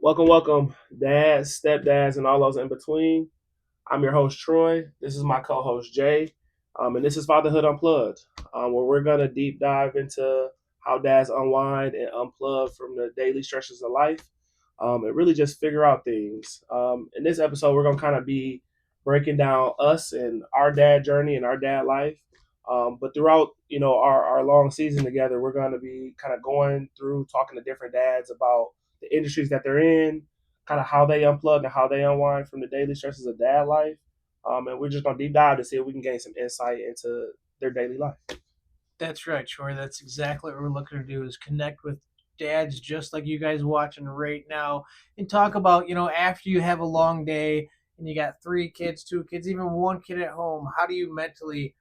Welcome, dads, stepdads, and all those in between. I'm your host, Troy. This is my co host, Jay. And this is Fatherhood Unplugged, where we're going to deep dive into how dads unwind and unplug from the daily stresses of life and really just figure out things. In this episode, we're going to kind of be breaking down us and our dad journey and our dad life. But throughout, our long season together, we're going to be kind of going through talking to different dads about the industries that they're in, kind of how they unplug and how they unwind from the daily stresses of dad life. And we're just going to deep dive to see if we can gain some insight into their daily life. That's right, Troy. That's exactly what we're looking to do is connect with dads just like you guys watching right now and talk about, after you have a long day and you got 3 kids, 2 kids, even 1 kid at home, how do you mentally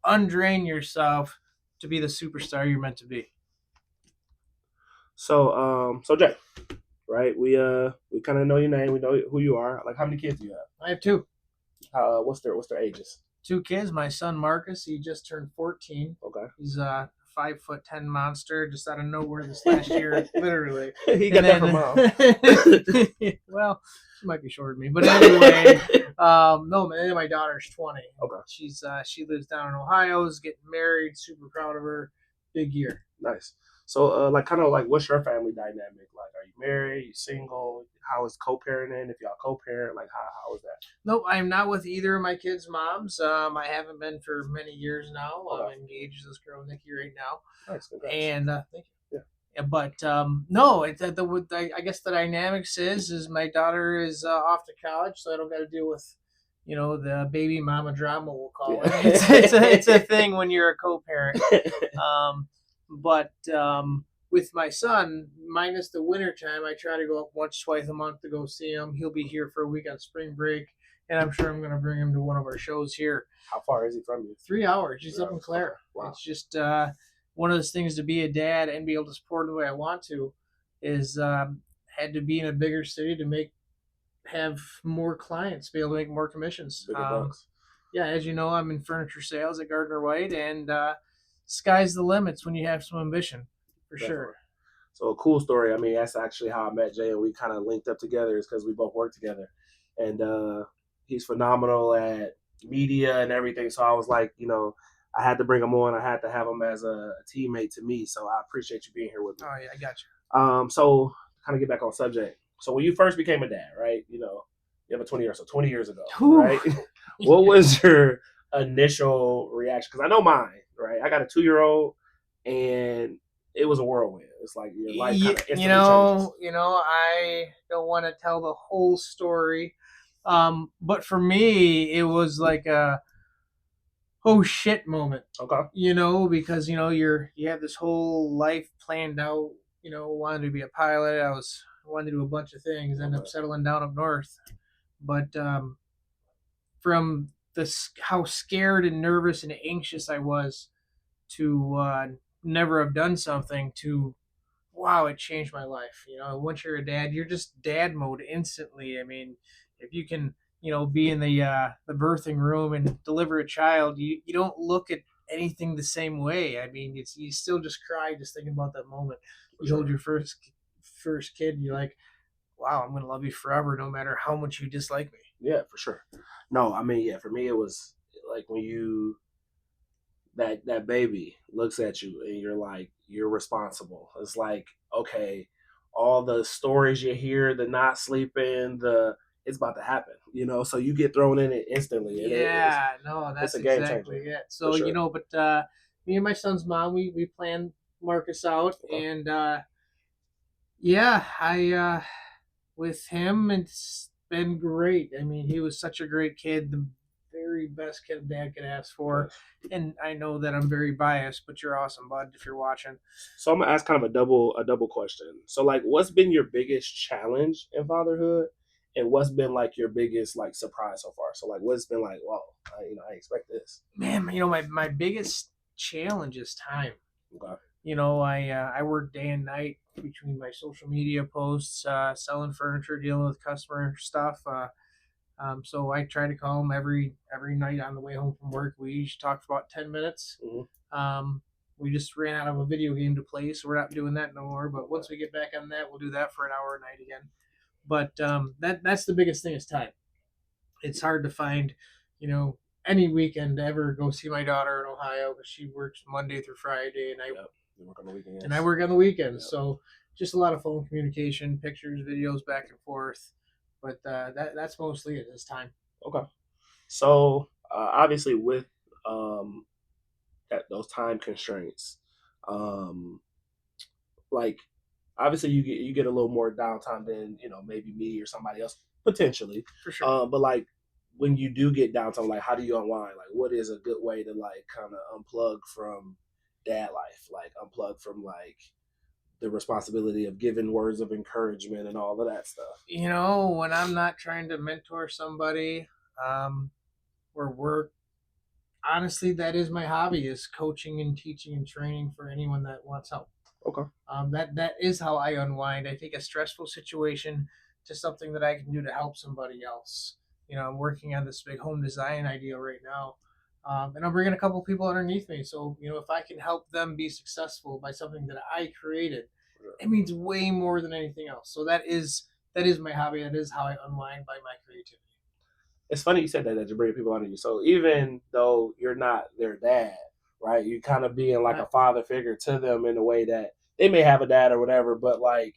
undrain yourself to be the superstar you're meant to be? So Jay, right? We kind of know your name. We know who you are. Like, how many kids do you have? I have two. What's their ages? 2 kids. My son Marcus, he just turned 14. Okay. He's a 5'10" monster just out of nowhere this last year, literally. He got that from mom. Well, she might be shorter than me, but anyway, no, man. My daughter's 20. Okay. She lives down in Ohio. Is getting married. Super proud of her. Big year. Nice. So, what's your family dynamic like? Are you married? You single? How is co-parenting? If y'all co-parent, like, how is that? Nope, I'm not with either of my kids' moms. I haven't been for many years now. Okay. I'm engaged to this girl, Nikki, right now. Nice. Congrats. And thank you. Yeah, but no, I guess the dynamics is my daughter is off to college, so I don't got to deal with the baby mama drama, we'll call it. It's a thing when you're a co-parent. But with my son, minus the winter time, I try to go up once, twice a month to go see him. He'll be here for a week on spring break, and I'm sure I'm going to bring him to one of our shows here. How far is he from you? 3 hours. He's up in Clara. Okay. Wow. It's just one of those things to be a dad and be able to support the way I want to is had to be in a bigger city to have more clients, be able to make more commissions. Yeah, as you know, I'm in furniture sales at Gardner White, and sky's the limits when you have some ambition, for Definitely. Sure. So a cool story. I mean, that's actually how I met Jay, and we kind of linked up together is because we both work together, and he's phenomenal at media and everything. So I was like, I had to bring him on. I had to have him as a teammate to me. So I appreciate you being here with me. Oh yeah, I got you. So kind of get back on subject. So when you first became a dad, right? You have a 20 years ago, Ooh. Right? What was your initial reaction? Because I know mine, right? I got a 2-year-old, and it was a whirlwind. It's like your life kind of instantly changes. I don't want to tell the whole story, but for me, it was like a oh shit moment. Okay. Because you have this whole life planned out. Wanted to be a pilot. I wanted to do a bunch of things. Ended up settling down up north, but from how scared and nervous and anxious I was to never have done something to wow, it changed my life. Once you're a dad, you're just dad mode instantly. I mean, if you can be in the birthing room and deliver a child, you don't look at anything the same way. I mean, you still just cry just thinking about that moment. You hold your first kid, and you're like, wow, I'm gonna love you forever, no matter how much you dislike me. Yeah, for sure. No, I mean, yeah, for me it was like when that baby looks at you and you're like, you're responsible. It's like, okay, all the stories you hear, the not sleeping, it's about to happen, so you get thrown in it instantly. That's exactly it. So, sure. But me and my son's mom, we planned Marcus out, okay. And I with him, it's been great. I mean, he was such a great kid, the very best kid dad could ask for. And I know that I'm very biased, but you're awesome, bud, if you're watching. So I'm gonna ask kind of a double question. So, like, what's been your biggest challenge in fatherhood, and what's been like your biggest like surprise so far? So, like, what's been like, wow, I expect this. Man, my biggest challenge is time. Okay. I work day and night between my social media posts, selling furniture, dealing with customer stuff. So I try to call him every night on the way home from work. We each talk for about 10 minutes. Mm-hmm. We just ran out of a video game to play, so we're not doing that no more. But once we get back on that, we'll do that for an hour a night again. But that's the biggest thing is time. It's hard to find, you know, any weekend to ever go see my daughter in Ohio because she works Monday through Friday, and Yep. You work on the weekends. I work on the weekends. Yep. So just a lot of phone communication, pictures, videos back and forth. But that's mostly it. Is time. Okay. So obviously with those time constraints, um, like obviously you get a little more downtime than maybe me or somebody else potentially. For sure. But like when you do get downtime, like how do you unwind? Like what is a good way to like kind of unplug from dad life, like unplug from like the responsibility of giving words of encouragement and all of that stuff. When I'm not trying to mentor somebody, um, or work, honestly, that is my hobby: is coaching and teaching and training for anyone that wants help. Okay. That is how I unwind. I take a stressful situation to something that I can do to help somebody else. I'm working on this big home design idea right now, and I'm bringing a couple people underneath me. So if I can help them be successful by something that I created, it means way more than anything else. So that is my hobby. That is how I unwind by my creativity. It's funny you said that you bring people under you. So even though you're not their dad, right? You kind of being like a father figure to them in a way that they may have a dad or whatever, but like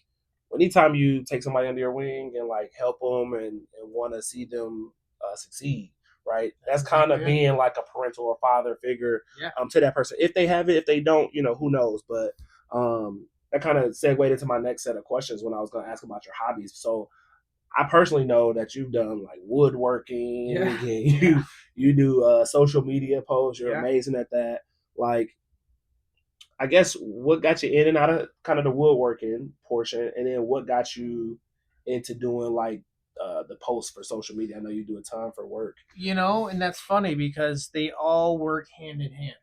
anytime you take somebody under your wing and like help them and want to see them succeed, right? That's kind of being like a parental or father figure to that person. If they have it, if they don't, who knows? But that kind of segued into my next set of questions when I was going to ask about your hobbies. So I personally know that you've done like woodworking and you do social media posts. You're amazing at that. Like, I guess what got you in and out of kind of the woodworking portion, and then what got you into doing like the posts for social media? I know you do a ton for work. And that's funny because they all work hand in hand.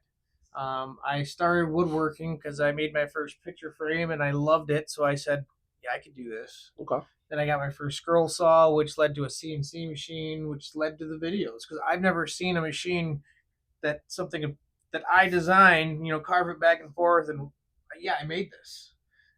I started woodworking because I made my first picture frame and I loved it. So I said, yeah, I could do this. Okay. Then I got my first scroll saw, which led to a CNC machine, which led to the videos. Because I've never seen a machine that I designed, carve it back and forth. And yeah, I made this.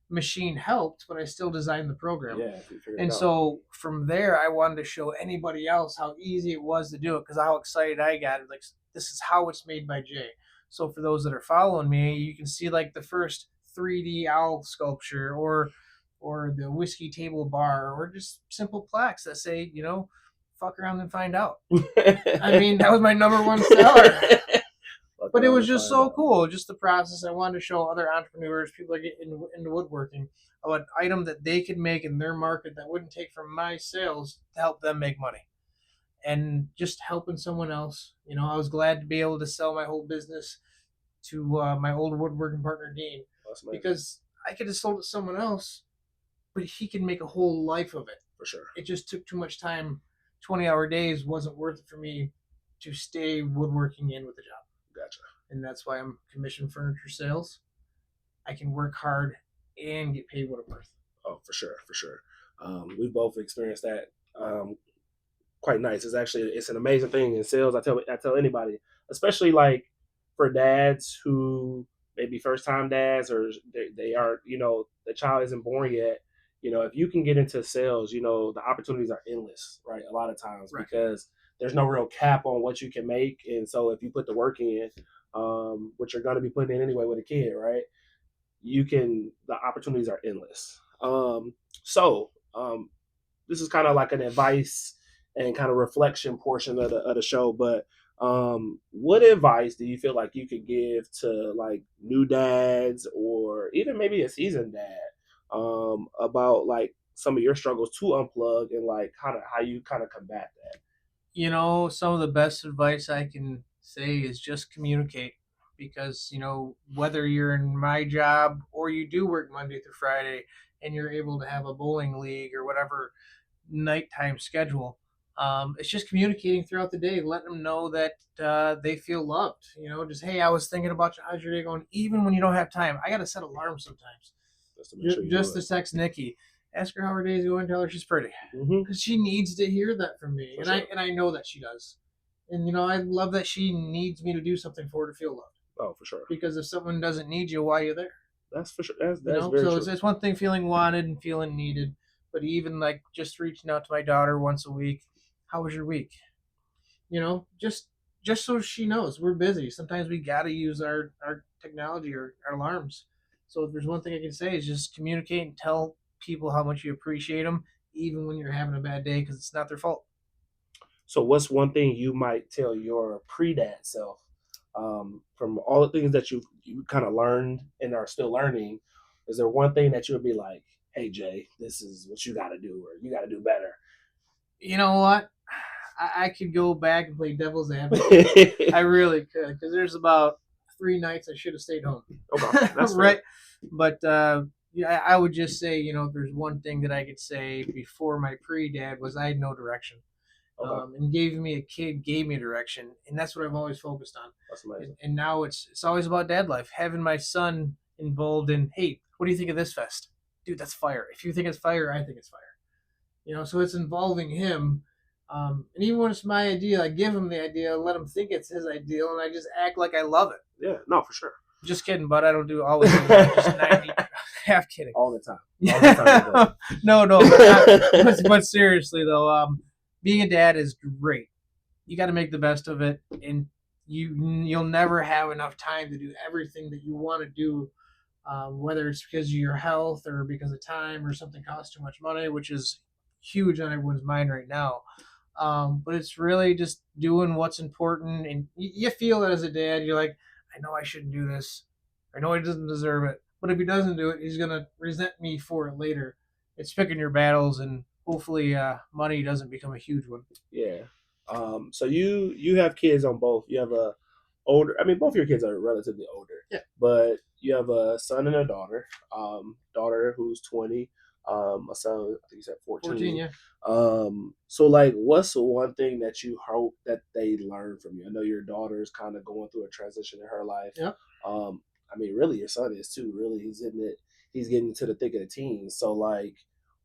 Machine helped, but I still designed the program. Yeah, and so from there, I wanted to show anybody else how easy it was to do it because how excited I got. Like, this is how it's made by Jay. So for those that are following me, you can see like the first 3D owl sculpture or the whiskey table bar or just simple plaques that say, fuck around and find out. I mean, that was my number one seller. But it was just so cool, just the process. I wanted to show other entrepreneurs, people that get into woodworking, an item that they could make in their market that wouldn't take from my sales to help them make money. And just helping someone else. I was glad to be able to sell my whole business to my old woodworking partner, Dean, because I could have sold it to someone else, but he can make a whole life of it. For sure. It just took too much time. 20-hour days wasn't worth it for me to stay woodworking in with the job. Gotcha. And that's why I'm commissioned furniture sales. I can work hard and get paid what I'm worth. Oh, for sure, for sure. We've both experienced that. Quite nice. It's an amazing thing in sales. I tell anybody, especially like for dads who maybe first time dads or they are the child isn't born yet. If you can get into sales, the opportunities are endless, right? A lot of times because there's no real cap on what you can make, and so if you put the work in, which you're going to be putting in anyway with a kid, right? The opportunities are endless. So this is kind of like an advice and kind of reflection portion of the show. But what advice do you feel like you could give to like new dads or even maybe a seasoned dad about like some of your struggles to unplug and like how you kind of combat that? Some of the best advice I can say is just communicate because, whether you're in my job or you do work Monday through Friday and you're able to have a bowling league or whatever nighttime schedule, it's just communicating throughout the day, letting them know that they feel loved. Just, hey, I was thinking about you. How's your day going? Even when you don't have time, I got to set alarms sometimes just to text Nikki. Ask her how her day's going. Tell her she's pretty because she needs to hear that from me, and I know that she does. And I love that she needs me to do something for her to feel loved. Oh, for sure. Because if someone doesn't need you, why are you there? That's for sure. You That's know, very so true. it's one thing feeling wanted and feeling needed, but even like just reaching out to my daughter once a week. How was your week? You know, just so she knows we're busy. Sometimes we got to use our technology or our alarms. So if there's one thing I can say is just communicate and tell people how much you appreciate them, even when you're having a bad day, because it's not their fault. So, what's one thing you might tell your pre-dad self from all the things that you kind of learned and are still learning? Is there one thing that you would be like, "Hey, Jay, this is what you got to do, or you got to do better"? You know what? I could go back and play devil's advocate. I Okay, really could, because there's about 3 nights I should have stayed home. that's Right? fair. But yeah, I would just say, you know, if there's one thing that I could say before my pre-dad was I had no direction. Okay, And gave me a kid gave me direction, and that's what I've always focused on. that's amazing. And now it's always about dad life. Having my son involved in, hey, what do you think of this fest, dude? That's fire. If you think it's fire, I think it's fire. You know, so it's involving him. And even when it's my idea, I give him the idea, let him think it's his ideal, and I just act like I love it. Yeah, no, for sure. Just kidding, but I don't do always do that. Just 90. Half kidding. All the time. All the time. No, no, but seriously though, being a dad is great. You got to make the best of it, and you'll never have enough time to do everything that you want to do, whether it's because of your health or because of time or something costs too much money, which is huge on everyone's mind right now. But it's really just doing what's important, and you feel it as a dad. You're like, I know I shouldn't do this. I know he doesn't deserve it. But if he doesn't do it, he's gonna resent me for it later. It's picking your battles, and hopefully, money doesn't become a huge one. Yeah. So you have kids on both. You have a older. I mean, both your kids are relatively older, Yeah, but you have a son and a daughter. Daughter who's 20. A son, I think he's at 14. 14. Yeah. So like, what's the one thing that you hope that they learn from you? I know your daughter is kind of going through a transition in her life. Yeah. I mean, really, your son is too. Really, he's in it. He's getting into the thick of the teens. So like,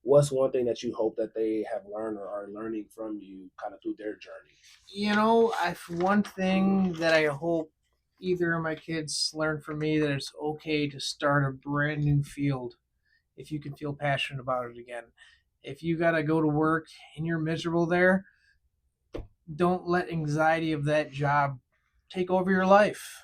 what's one thing that you hope that they have learned or are learning from you kind of through their journey? You know, I one thing that I hope either of my kids learn from me that it's okay to start a brand new field if you can feel passionate about it again. If you got to go to work and you're miserable there, don't let anxiety of that job take over your life.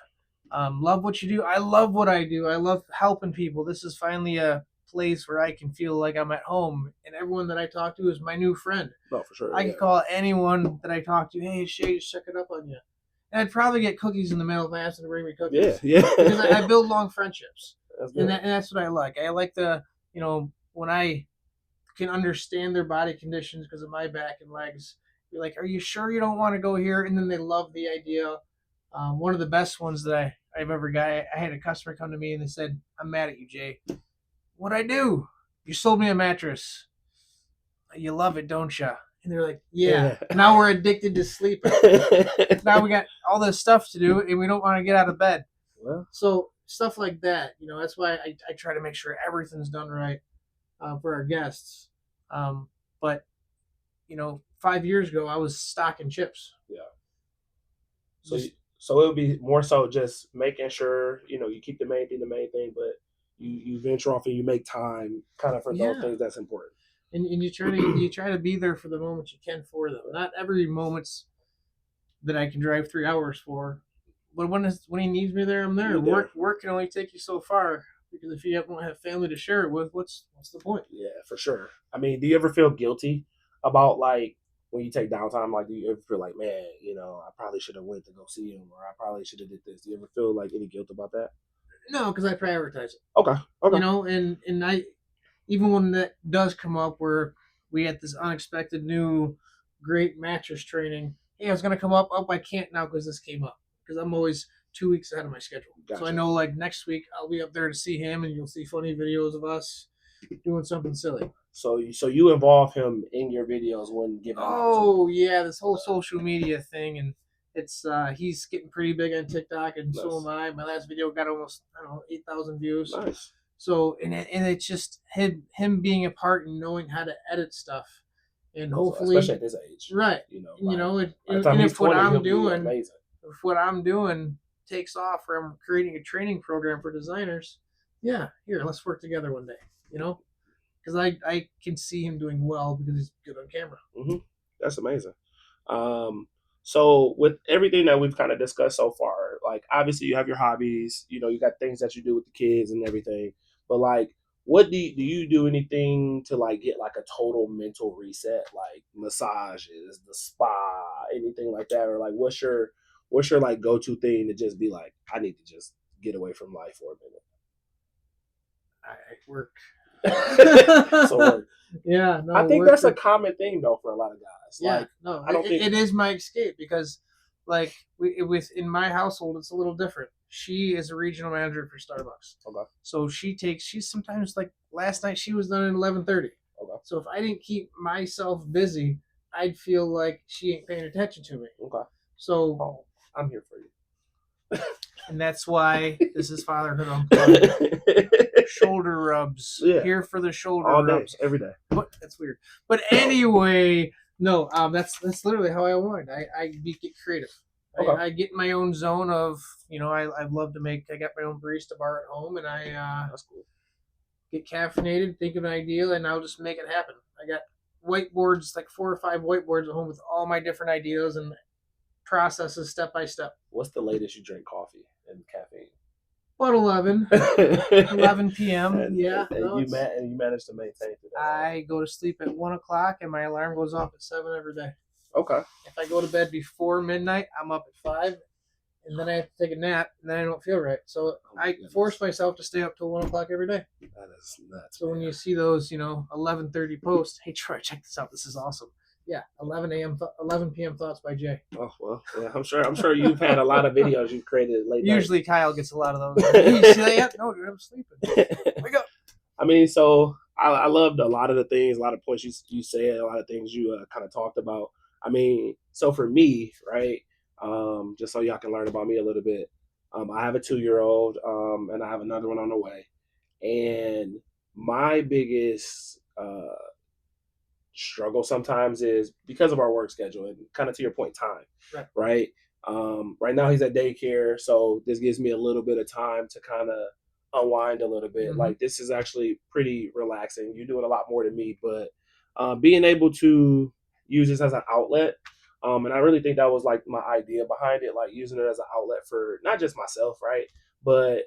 Love what you do. I love what I do. I love helping people. This is finally a place where I can feel like I'm at home, and everyone that I talk to is my new friend. No, for sure. I Yeah. could call anyone that I talk to, hey, Shay, just checking up on you. And I'd probably get cookies in the mail if I asked them to bring me Yeah. cookies. Yeah. Because I build long friendships. That's And, good. and that's what I like. I like the, you know, when I can understand their body conditions because of my back and legs. You're like, are you sure you don't want to go here? And then they love the idea. One of the best ones that I've ever got, I had a customer come to me and they said, I'm mad at you, Jay. What'd I do? You sold me a mattress. You love it, don't you? And they're like, yeah. Yeah. Now we're addicted to sleeping. Now we got all this stuff to do and we don't want to get out of bed. Well, So stuff like that, you know, that's why I try to make sure everything's done right for our guests. But you know, 5 years ago, I was stocking chips. yeah. So Just so it would be more so just making sure you keep the main thing the main thing, but you venture off and you make time kind of for those yeah, things that's important. and you try to be there for the moments you can for them. Not every moment's that I can drive 3 hours for, but when he needs me there, I'm there. You there? Work can only take you so far because if you don't have family to share it with, what's the point? Yeah, for sure. I mean, do you ever feel guilty about like when you take downtime? Like, do you ever feel like, man, I probably should have went to go see him, or I probably should have did this? Do you ever feel like any guilt about that? No, because I prioritize it. Okay, You okay, know, and I even when that does come up where we had this unexpected new great mattress training, hey, I was gonna come up, oh, I can't now because this came up because I'm always 2 weeks ahead of my schedule. So I gotcha. know like next week I'll be up there to see him, and you'll see funny videos of us doing something silly. So you involve him in your videos when given an opportunity. Oh yeah, this whole social media thing, and it's he's getting pretty big on TikTok, and so am Nice, I. My last video got almost I don't know 8,000 views. nice. So and it's just him being a part and knowing how to edit stuff, and Also, especially hopefully at this age, right. you know, You know, by the time and he's if what 20, he'll I'm be doing, amazing. if what I'm doing takes off, or I'm creating a training program for designers, yeah, here, let's work together one day. You know, because I can see him doing well because he's good on camera. Mm-hmm. That's amazing. Um, so with everything that we've kind of discussed so far, like obviously you have your hobbies, you got things that you do with the kids and everything, but like, what do you do anything to like get like a total mental reset, like massages, the spa, anything like that, or like what's your like go to thing to just be like, I need to just get away from life for a I work. minute. So Yeah, no, I think work. that's a common thing though for a lot of guys. Yeah, Like no, I don't think it is my escape because, like, with in my household, it's a little different. She is a regional manager for Starbucks, okay. so she's sometimes like last night she was done at 11:30. Okay. So if I didn't keep myself busy, I'd feel like she ain't paying attention to me. Okay. So, Oh, I'm here for you. and that's why this is Fatherhood Unplugged. Shoulder rubs. Yeah. Here for the shoulder All day, rubs. every day. What? That's weird. But anyway, no, that's literally how I unwind. I get creative. Okay. I get in my own zone of, I love to make. I got my own barista bar at home, and I That's cool. get caffeinated, think of an idea, and I'll just make it happen. I got whiteboards, like 4 or 5 whiteboards at home with all my different ideas and processes step by step. What's the latest you drink coffee and caffeine? About 11 p.m. and, Yeah, and, no, you you managed to maintain through that. I go to sleep at 1 o'clock, and my alarm goes off at 7 every day. Okay. If I go to bed before midnight, I'm up at 5, and then I have to take a nap, and then I don't feel right. So I force myself to stay up till 1 o'clock every day. That is nuts. So when you see those, 11:30 posts, hey Troy, check this out. This is awesome. Yeah, 11 p.m. thoughts by Jay. Oh well, yeah. I'm sure you've had a lot of videos you've created late. Usually Kyle gets a lot of those. You see that yet? No, dude, I'm sleeping. Wake up. I mean, so I loved a lot of the things, a lot of points you said, a lot of things you kind of talked about. I mean, so for me, right, just so y'all can learn about me a little bit, I have a 2-year-old, and I have another one on the way. And my biggest struggle sometimes is because of our work schedule and kind of to your point, time, right? Right now he's at daycare, so this gives me a little bit of time to kind of unwind a little bit. Mhm. Like this is actually pretty relaxing. You're doing a lot more than me, but being able to use this as an outlet, and I really think that was like my idea behind it, like using it as an outlet for not just myself, right? But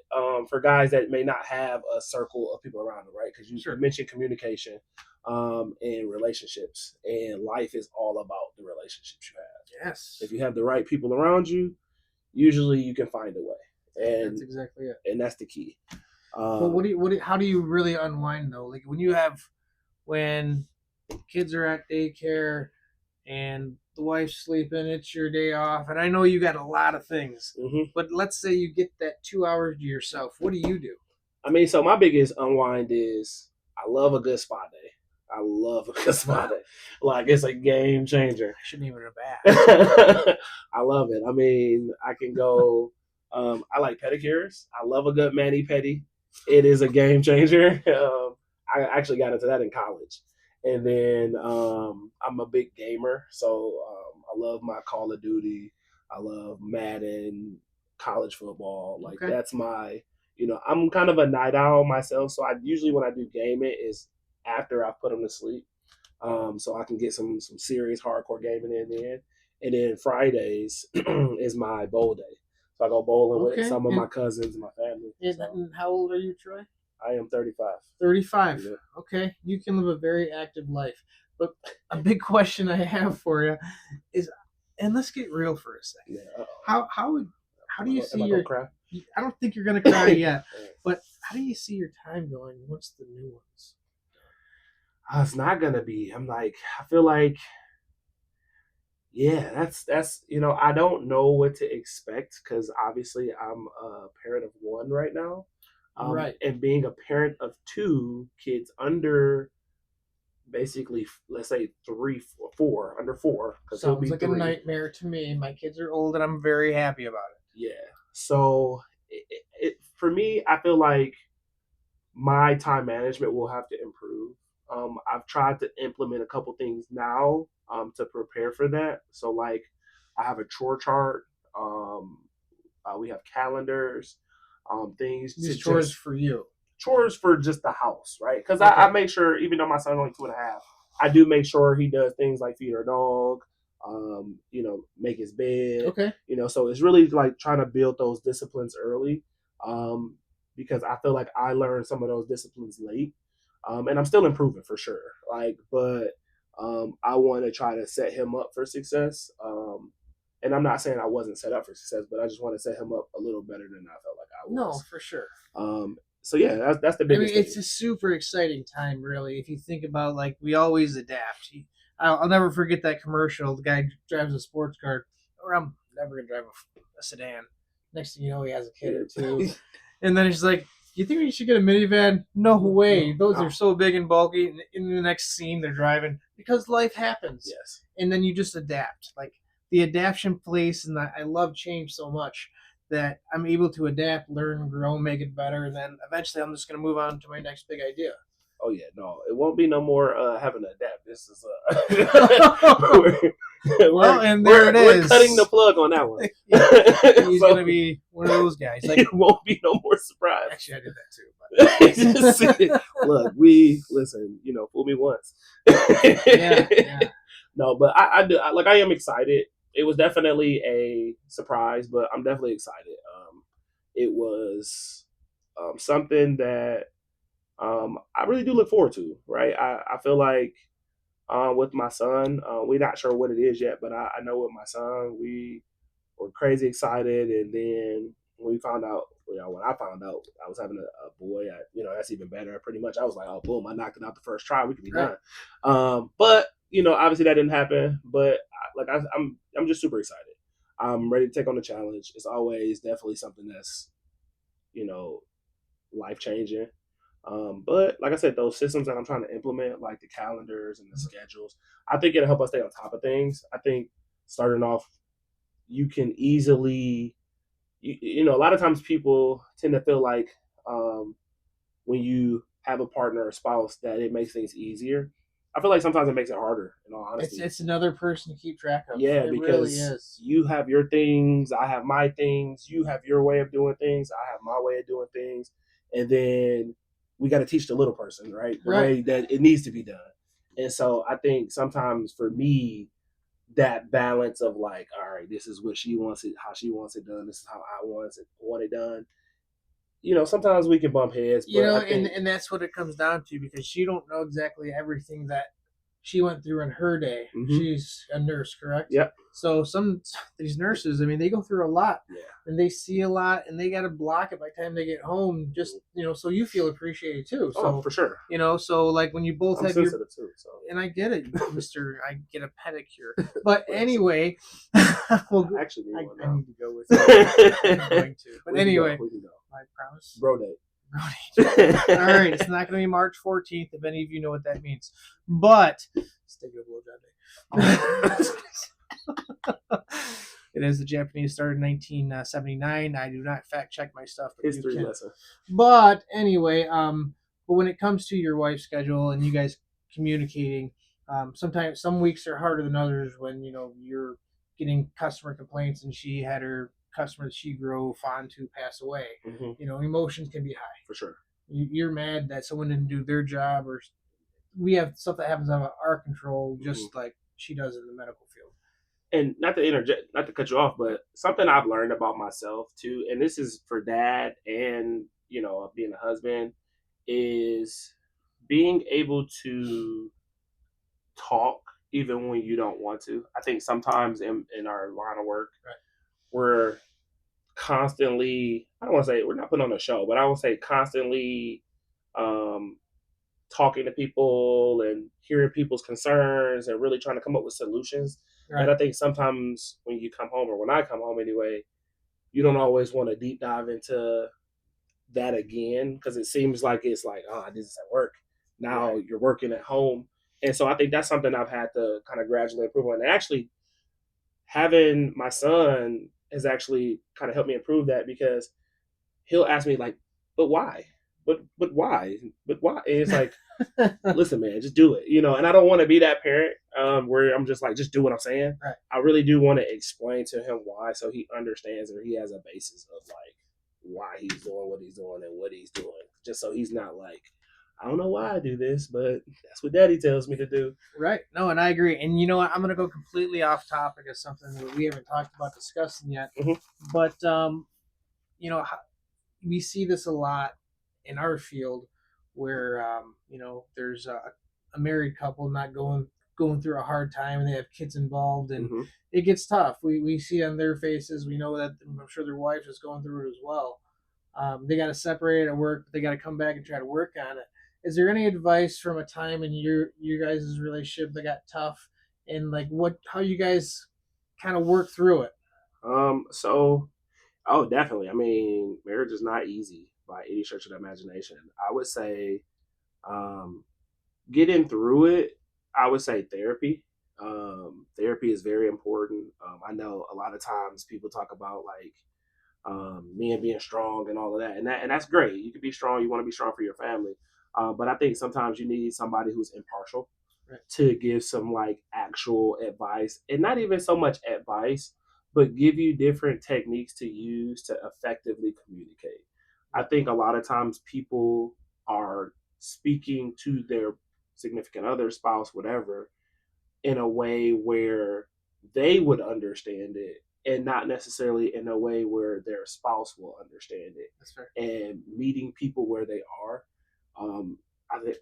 for guys that may not have a circle of people around them, right? Because you mentioned communication and relationships, and life is all about the relationships you have. Yes. If you have the right people around you, usually you can find a way, and that's exactly it. And that's the key. But how do you really unwind though? Like when kids are at daycare and the wife's sleeping, it's your day off, and I know you got a lot of things. Mm-hmm. But let's say you get that 2 hours to yourself. What do you do? I mean, so my biggest unwind is I love a good spa day. I love a good spa day. Like it's a game changer. I shouldn't even have asked. I love it. I mean, I can go. I like pedicures. I love a good mani pedi. It is a game changer. I actually got into that in college, and then I'm a big gamer, so I love my Call of Duty. I love Madden, college football. Like that's my. I'm kind of a night owl myself, so I usually when I do gaming is after I put them to sleep, so I can get some serious hardcore gaming in there. And then Fridays is my bowl day, so I go bowling with some of my cousins and my family. And how old are you, Troy? I am 35. 35. Yeah. Okay, you can live a very active life, but a big question I have for you is, and let's get real for a second. Yeah, how do you see your? Cry? I don't think you're gonna cry yet, but how do you see your time going once the new ones? It's not gonna be. I'm like, I feel like, yeah, that's I don't know what to expect because obviously I'm a parent of one right now, right, and being a parent of 2 kids under, basically, let's say 3, 4, under 4. Sounds like 3. A nightmare to me. My kids are old, and I'm very happy about it. Yeah. So for me, I feel like my time management will have to improve. I've tried to implement a couple things now to prepare for that. So like I have a chore chart. We have calendars, things to These chores just for you. chores for just the house, right? Because I Okay. make sure, even though my son's only 2.5, I do make sure he does things like feed our dog, make his bed, Okay. So it's really like trying to build those disciplines early, um, because I feel like I learned some of those disciplines late, and I'm still improving for sure. But I want to try to set him up for success. And I'm not saying I wasn't set up for success, but I just want to set him up a little better than I felt like I No, was. for sure. So yeah, that's the I mean, biggest thing. it's a super exciting time, really. If you think about like we always adapt. I'll never forget that commercial. The guy drives a sports car, or I'm never gonna drive a sedan. Next thing you know, he has a kid or two, and then he's like, "You think we should get a minivan?" No way. Those are so big and bulky. And in the next scene, they're driving because life happens. Yes. And then you just adapt. Like the adaptation place, and I love change so much that I'm able to adapt, learn, grow, make it better, and then eventually I'm just going to move on to my next big idea. Oh yeah, no, it won't be no more having to adapt. This is Well, and there it we're is. cutting the plug on that one. He's So, gonna be one of those guys. Like, it won't be no more surprise. actually, I did that too. But Look, we listen. Fool me once. yeah. No, but I do. I am excited. It was definitely a surprise, but I'm definitely excited. It was something that I really do look forward to. Right, I feel like with my son, we're not sure what it is yet, but I know with my son, we were crazy excited, and then when we found out, when I found out I was having a boy, that's even better. Pretty much, I was like, oh, boom, I knocked it out the first try. We could be right. done. But obviously that didn't happen. But I'm just super excited. I'm ready to take on the challenge. It's always definitely something that's you know life changing. But like I said, those systems that I'm trying to implement, like the calendars and the schedules, I think it'll help us stay on top of things. I think starting off, you can easily, a lot of times people tend to feel like um, when you have a partner or spouse that it makes things easier. I feel like sometimes it makes it harder, in all honesty. It's another person to keep track of. Yeah, It really because is. you have your things, I have my things, you have your way of doing things, I have my way of doing things, and then we got to teach the little person, right, the Right. way that it needs to be done. And so I think sometimes for me, that balance of like, all right, this is what she wants it, how she wants it done, this is how I want it done. Sometimes we can bump heads, but I think And that's what it comes down to because you don't know exactly everything that she went through in her day. She's a nurse, correct? Yep. So some these nurses, I mean, they go through a lot, Yeah. and they see a lot, and they got to block it by the time they get home. Just so you feel appreciated too. So for sure. So like when you both I'm have your sensitive too, so. and I get it, Mister. I get a pedicure, but anyway, well, Actually, I need to go with you. I'm going to, but anyway, we can go. I promise. Bro date. All right, it's not going to be March 14th if any of you know what that means. But let's take a blowjob day. It is the Japanese started in 1979. I do not fact check my stuff. But history lesson. But anyway, but when it comes to your wife's schedule and you guys communicating, sometimes some weeks are harder than others when you're getting customer complaints and she had her customer that she grew fond to pass away. Emotions can be high. For sure. You're mad that someone didn't do their job, or we have stuff that happens out of our control, just like she does in the medical field. And not to interject, not to cut you off, but something I've learned about myself too, and this is for dad and being a husband, is being able to talk even when you don't want to. I think sometimes in our line of work, right, we're constantly, I don't want to say we're not putting on a show, but I would say constantly um, talking to people and hearing people's concerns and really trying to come up with solutions. Right. And I think sometimes when you come home, or when I come home anyway, you don't always want to deep dive into that again, because it seems like it's like, oh, this is at work. Now you're working at home. And so I think that's something I've had to kind of gradually improve on. And actually, having my son has actually kind of helped me improve that, because he'll ask me like, but why? But why? But why? And it's like, listen, man, just do it. And I don't want to be that parent where I'm just like, just do what I'm saying. Right. I really do want to explain to him why, so he understands or he has a basis of like why he's doing what he's doing and what he's doing, just so he's not like, I don't know why I do this, but that's what Daddy tells me to do. Right. No, and I agree. And you know what? I'm going to go completely off topic of something that we haven't talked about discussing yet. Mm-hmm. But you know, we see this a lot in our field, where there's a married couple not going through a hard time, and they have kids involved, and Mm-hmm. it gets tough. We see on their faces. We know that I'm sure their wife is going through it as well. They got to separate at work, but they got to come back and try to work on it. Is there any advice from a time in your guys' relationship that got tough, and like how you guys kind of work through it? So, oh, definitely. I mean, marriage is not easy by any stretch of the imagination. I would say, um, getting through it, I would say therapy. Therapy is very important. I know a lot of times people talk about like men being strong and all of that, and that's great. You can be strong. You want to be strong for your family, but I think sometimes you need somebody who's impartial Right. to give some like actual advice, and not even so much advice, but give you different techniques to use to effectively communicate. I think a lot of times people are speaking to their significant other, spouse, whatever, in a way where they would understand it and not necessarily in a way where their spouse will understand it. That's fair. And meeting people where they are, um,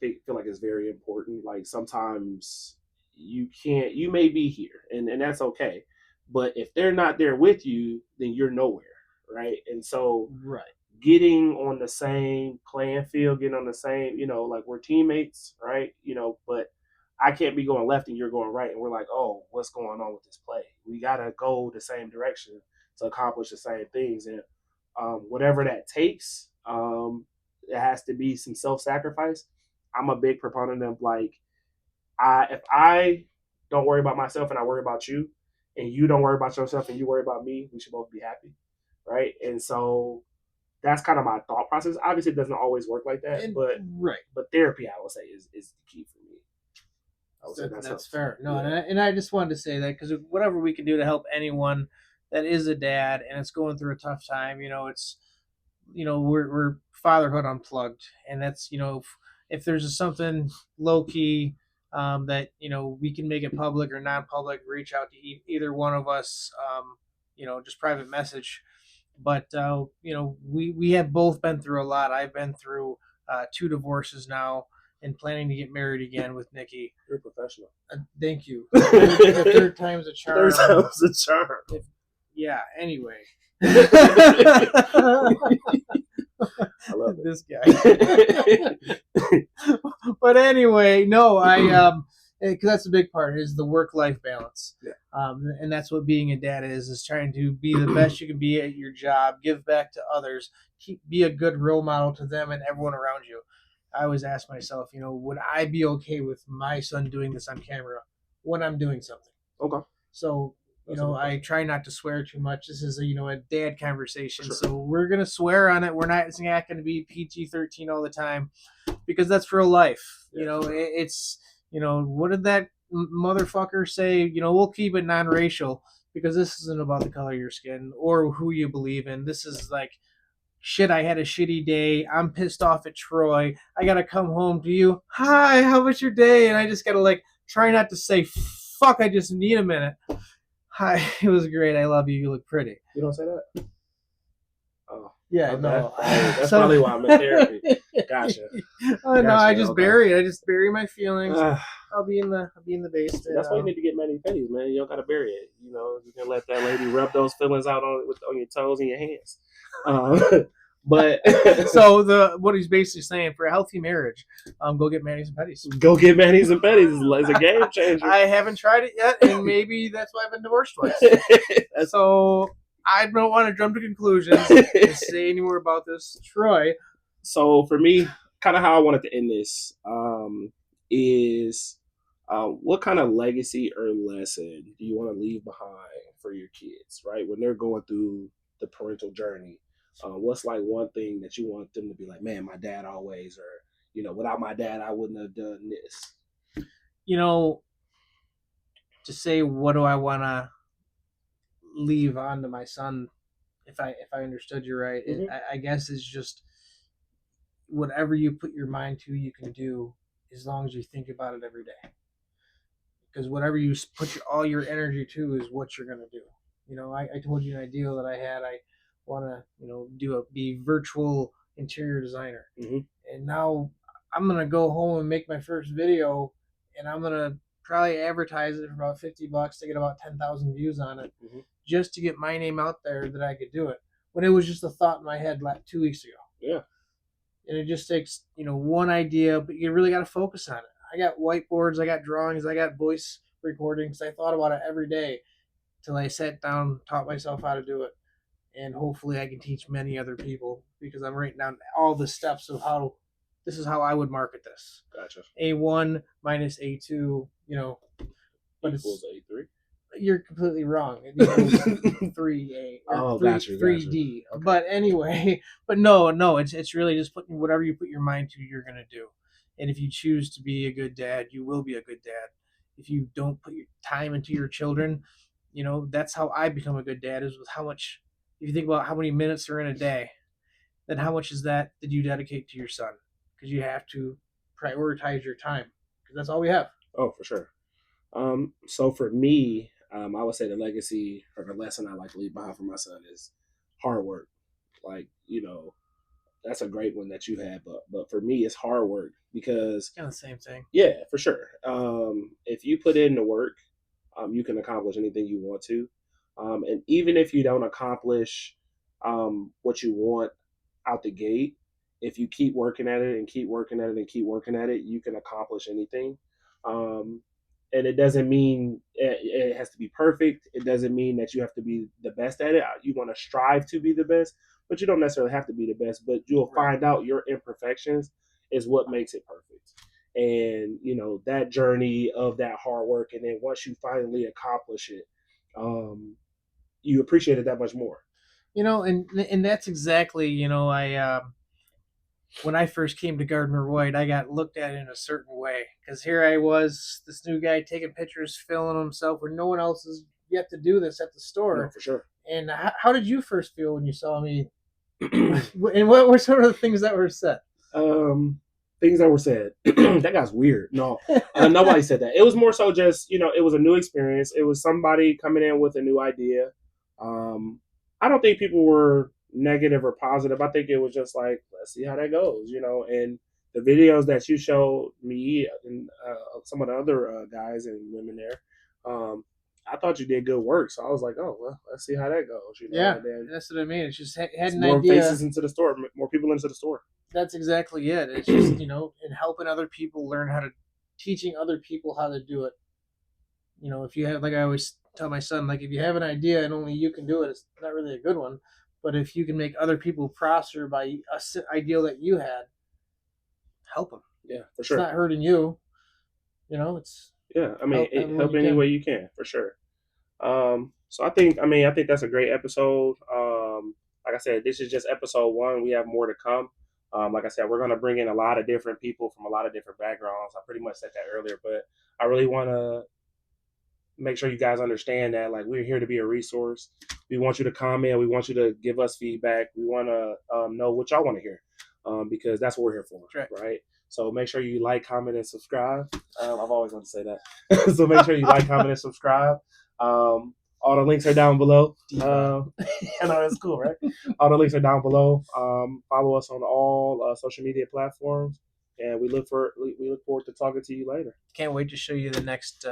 feel like it's very important. Like sometimes you may be here and that's okay. But if they're not there with you, then you're nowhere. Right. And so Right. getting on the same playing field, getting on the same, like we're teammates, right? But I can't be going left and you're going right, and we're like, oh, what's going on with this play? We gotta go the same direction to accomplish the same things, and whatever that takes, it has to be some self-sacrifice. I'm a big proponent of like, if I don't worry about myself and I worry about you, and you don't worry about yourself and you worry about me, we should both be happy, right? And so that's kind of my thought process. Obviously, it doesn't always work like that, And but right. therapy, I would say, is the key for me. I would say That's helps. fair. No, Yeah. and I just wanted to say that because whatever we can do to help anyone that is a dad and it's going through a tough time, it's we're Fatherhood Unplugged, and that's if there's something low key that we can make it public or non-public, reach out to either one of us, just private message. But we have both been through a lot. I've been through two divorces now, and planning to get married again with Nikki. You're a professional. Thank you. The third time's a charm. Third time's a charm. Yeah. Anyway. I love this guy. But anyway, no, because that's a big part is the work-life balance. Yeah. And that's what being a dad is trying to be the best you can be at your job, give back to others, be a good role model to them and everyone around you. I always ask myself, would I be okay with my son doing this on camera when I'm doing something? Okay. So I try not to swear too much. This is a dad conversation, Sure. so we're gonna swear on it. It's not gonna be PG-13 all the time because that's real life. Yeah. It's what did that motherfucker say? We'll keep it non-racial because this isn't about the color of your skin or who you believe in. This is like shit. I had a shitty day. I'm pissed off at Troy. I gotta come home to you. Hi, how was your day? And I just gotta like try not to say fuck. I just need a minute. Hi, it was great. I love you. You look pretty. You don't say that? Oh. Yeah, okay. no. That's probably why I'm in therapy. Gotcha. Oh no, I just okay. bury my feelings. I'll be in the basement. That's why you need to get mani pedis, man. You don't gotta bury it. You can let that lady rub those feelings out on your toes and your hands. But so what he's basically saying for a healthy marriage, go get manis and pedis. Go get manis and pedis. It's a game changer. I haven't tried it yet, and maybe that's why I've been divorced twice. So I don't want to jump to conclusions and say any more about this, Troy. So for me, kind of how I wanted to end this is what kind of legacy or lesson do you want to leave behind for your kids, right? When they're going through the parental journey, what's like one thing that you want them to be like, man, my dad always, or without my dad, I wouldn't have done this. To say what do I want to leave on to my son, if I understood you right, Mm-hmm. I guess is just whatever you put your mind to, you can do as long as you think about it every day. Because whatever you put all your energy to is what you're going to do. I told you an ideal that I had. I want to, be virtual interior designer. Mm-hmm. And now I'm going to go home and make my first video, and I'm going to probably advertise it for about $50 to get about 10,000 views on it, Mm-hmm. just to get my name out there that I could do it. When it was just a thought in my head 2 weeks ago. Yeah. And it just takes, one idea, but you really got to focus on it. I got whiteboards, I got drawings, I got voice recordings. I thought about it every day till I sat down, taught myself how to do it. And hopefully I can teach many other people, because I'm writing down all the steps of this is how I would market this. Gotcha. A1 minus A2, but equals A3. You're completely wrong. It equals 3A or gotcha. 3D. Okay. But anyway, no, it's really just putting whatever you put your mind to, you're gonna do. And if you choose to be a good dad, you will be a good dad. If you don't put your time into your children, that's how I become a good dad, is with how much. If you think about how many minutes are in a day, then how much is that did you dedicate to your son? Because you have to prioritize your time, because that's all we have. Oh, for sure. So for me, I would say the legacy or the lesson I like to leave behind for my son is hard work. Like, that's a great one that you had, but for me, it's hard work because Kind of the same thing. Yeah, for sure. If you put in the work, you can accomplish anything you want to. And even if you don't accomplish what you want out the gate, if you keep working at it and keep working at it and keep working at it, you can accomplish anything. Um, and it doesn't mean it has to be perfect. It doesn't mean that you have to be the best at it. You want to strive to be the best, but you don't necessarily have to be the best. But you'll find out your imperfections is what makes it perfect. And that journey of that hard work, and then once you finally accomplish it, you appreciate it that much more. And that's exactly, I when I first came to Gardner White, I got looked at in a certain way, because here I was, this new guy taking pictures, filming himself when no one else has yet to do this at the store. No, for sure. And how did you first feel when you saw me? And what were some of the things that were said? Things that were said. That guy's weird. No, nobody said that. It was more so just, it was a new experience. It was somebody coming in with a new idea. I don't think people were negative or positive. I think it was just like, let's see how that goes, and the videos that you showed me and some of the other guys and women there, I thought you did good work. So I was like, oh, well, let's see how that goes, Yeah, and then that's what I mean. It's just had an more idea. faces into the store, more people into the store. That's exactly it. It's just, and helping other people learn how to, teaching other people how to do it. If you have, like I always tell my son, like, if you have an idea and only you can do it, it's not really a good one. But if you can make other people prosper by a ideal that you had, help them. Yeah, for sure. It's not hurting you. It's help any way you can, for sure. So I think that's a great episode. Like I said, this is just episode 1. We have more to come. Like I said, we're going to bring in a lot of different people from a lot of different backgrounds. I pretty much said that earlier, but I really want to make sure you guys understand that, like, we're here to be a resource. We want you to comment. We want you to give us feedback. We want to know what y'all want to hear, because that's what we're here for, right? So make sure you like, comment, and subscribe. I've always wanted to say that. So make sure you like, comment, and subscribe. All the links are down below. I know that's cool, right? All the links are down below. Follow us on all social media platforms, and we look forward to talking to you later. Can't wait to show you the next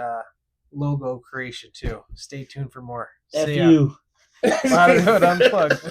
logo creation too. Stay tuned for more. F you. Fatherhood Unplugged.